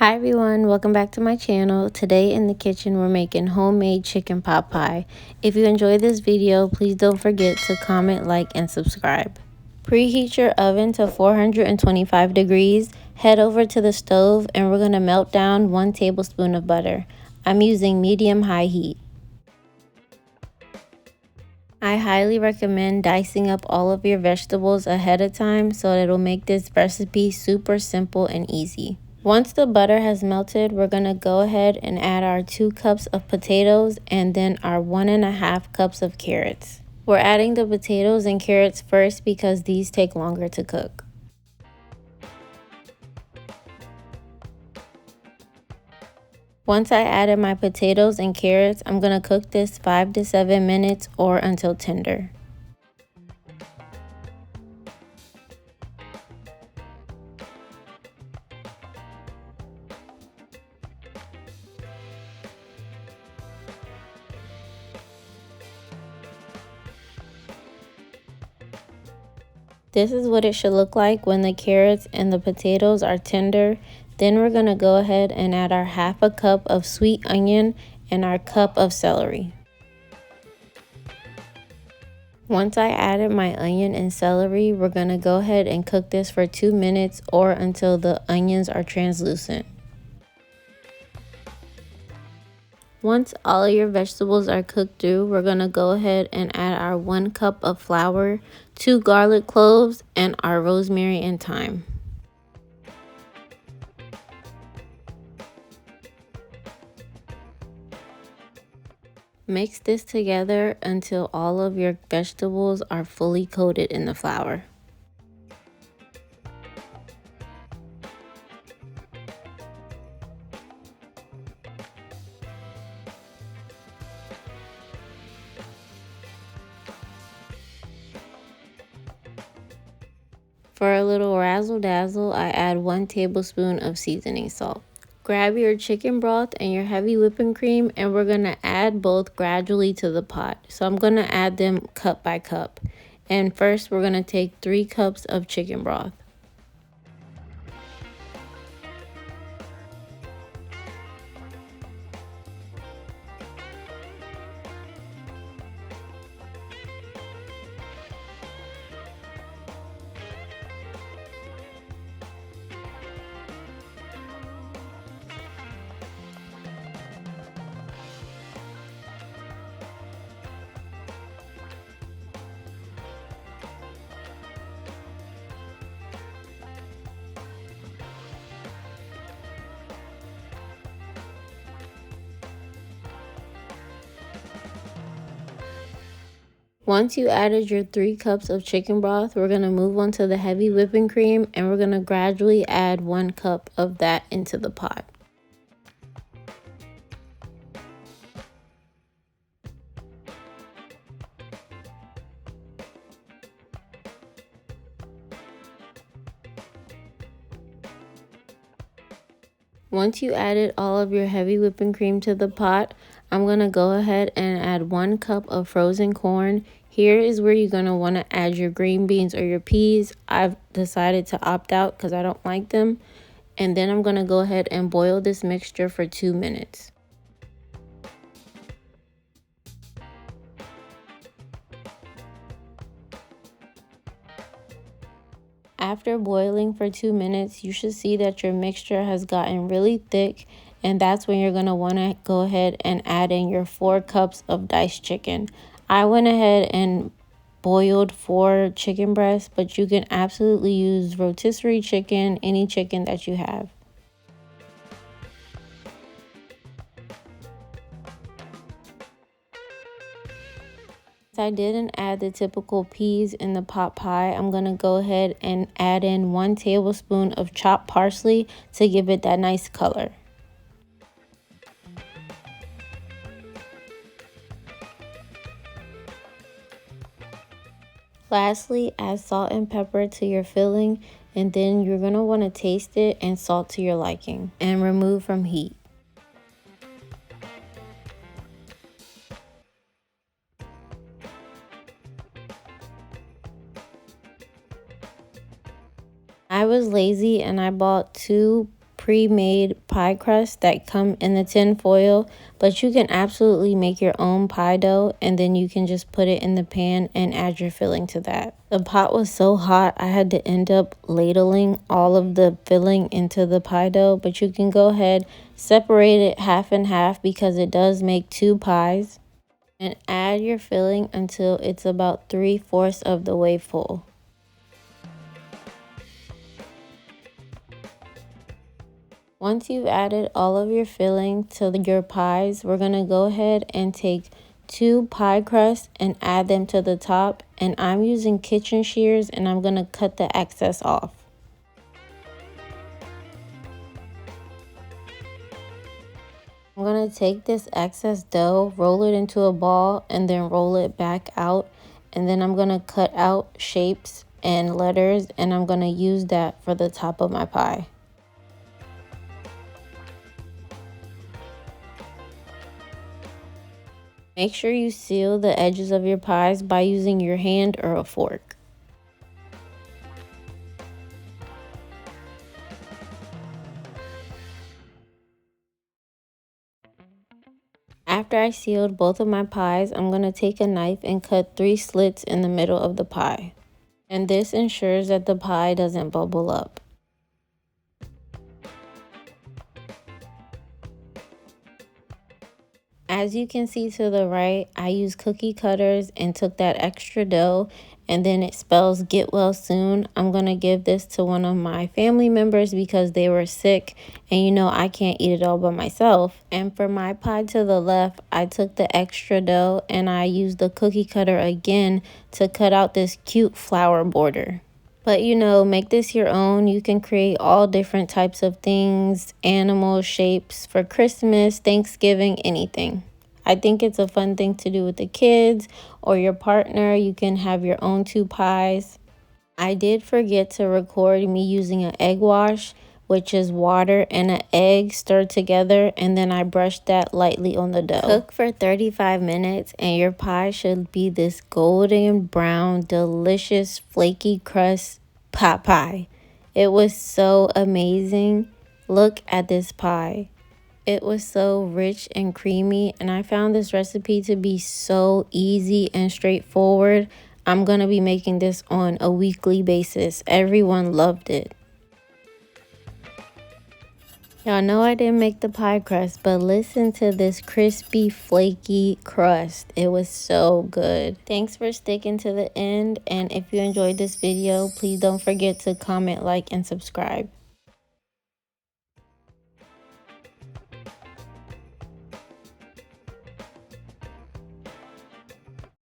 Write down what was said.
Hi everyone, welcome back to my channel. Today in the kitchen we're making homemade chicken pot pie. If you enjoyed this video, please don't forget to comment, like, and subscribe. Preheat your oven to 425 degrees. Head over to the stove and we're going to melt down 1 tablespoon of butter. I'm using medium-high heat. I highly recommend dicing up all of your vegetables ahead of time so it'll make this recipe super simple and easy. Once the butter has melted, we're going to go ahead and add our 2 cups of potatoes and then our 1.5 cups of carrots. We're adding the potatoes and carrots first because these take longer to cook. Once I added my potatoes and carrots, I'm going to cook this 5 to 7 minutes or until tender. This is what it should look like when the carrots and the potatoes are tender. Then we're going to go ahead and add our 1/2 cup of sweet onion and our cup of celery. Once I added my onion and celery, we're going to go ahead and cook this for 2 minutes or until the onions are translucent. Once all of your vegetables are cooked through, we're going to go ahead and add our 1 cup of flour, 2 garlic cloves, and our rosemary and thyme. Mix this together until all of your vegetables are fully coated in the flour. For a little razzle dazzle, I add 1 tablespoon of seasoning salt. Grab your chicken broth and your heavy whipping cream and we're going to add both gradually to the pot. So I'm going to add them cup by cup. And first we're going to take 3 cups of chicken broth. Once you added your 3 cups of chicken broth, we're going to move on to the heavy whipping cream and we're going to gradually add 1 cup of that into the pot. Once you added all of your heavy whipping cream to the pot, I'm going to go ahead and add 1 cup of frozen corn. Here is where you're going to want to add your green beans or your peas. I've decided to opt out because I don't like them. And then I'm going to go ahead and boil this mixture for 2 minutes. After boiling for 2 minutes, you should see that your mixture has gotten really thick, and that's when you're going to want to go ahead and add in your 4 cups of diced chicken. I went ahead and boiled 4 chicken breasts, but you can absolutely use rotisserie chicken, any chicken that you have. I didn't add the typical peas in the pot pie. I'm going to go ahead and add in 1 tablespoon of chopped parsley to give it that nice color. Lastly, add salt and pepper to your filling, and then you're going to want to taste it and salt to your liking and remove from heat. I was lazy and I bought 2 pre-made pie crust that come in the tin foil, but you can absolutely make your own pie dough, and then you can just put it in the pan and add your filling to that. The pot was so hot I had to end up ladling all of the filling into the pie dough, but you can go ahead, separate it half and half because it does make 2 pies, and add your filling until it's about 3/4 of the way full. Once you've added all of your filling to your pies, we're going to go ahead and take 2 pie crusts and add them to the top. And I'm using kitchen shears and I'm going to cut the excess off. I'm going to take this excess dough, roll it into a ball, and then roll it back out. And then I'm going to cut out shapes and letters, and I'm going to use that for the top of my pie. Make sure you seal the edges of your pies by using your hand or a fork. After I sealed both of my pies, I'm going to take a knife and cut 3 slits in the middle of the pie. And this ensures that the pie doesn't bubble up. As you can see to the right, I used cookie cutters and took that extra dough, and then it spells get well soon. I'm going to give this to one of my family members because they were sick, and you know I can't eat it all by myself. And for my pie to the left, I took the extra dough and I used the cookie cutter again to cut out this cute flower border. But you know, make this your own. You can create all different types of things, animal shapes for Christmas, Thanksgiving, anything. I think it's a fun thing to do with the kids or your partner. You can have your own 2 pies. I did forget to record me using an egg wash, which is water and an egg stirred together, and then I brushed that lightly on the dough. Cook for 35 minutes and your pie should be this golden brown, delicious, flaky crust pot pie. It was so amazing. Look at this pie. It was so rich and creamy, and I found this recipe to be so easy and straightforward. I'm going to be making this on a weekly basis. Everyone loved it. Y'all know I didn't make the pie crust, but listen to this crispy, flaky crust. It was so good. Thanks for sticking to the end, and if you enjoyed this video, please don't forget to comment, like, and subscribe.